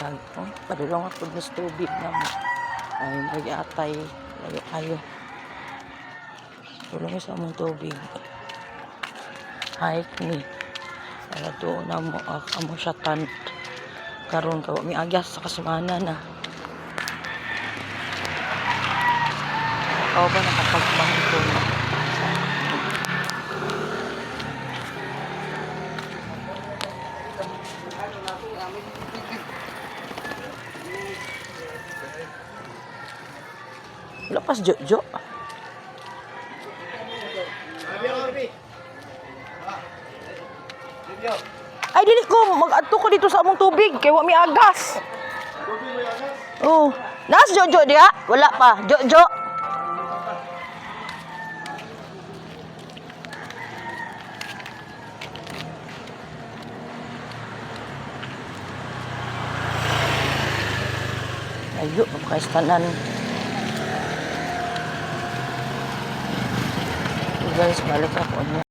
Tag, oh, padulong ako ng tubig na mo. Ay, mag-atay. Layo kayo. Tulong sa among tubig. Hike ni. Para doon na mo, amo siya tan. Karon ka, may agyas sa kasumana na. Ikaw ba nakapagpang ito na? Lapas Jojo. Ay dili ko mag-adto ko dito sa among tubig kay wa mi agas. Oh, nas Jojo dia? Wala pa, Jojo. Ayo, mapakaistanan. Guys, balik ako niya.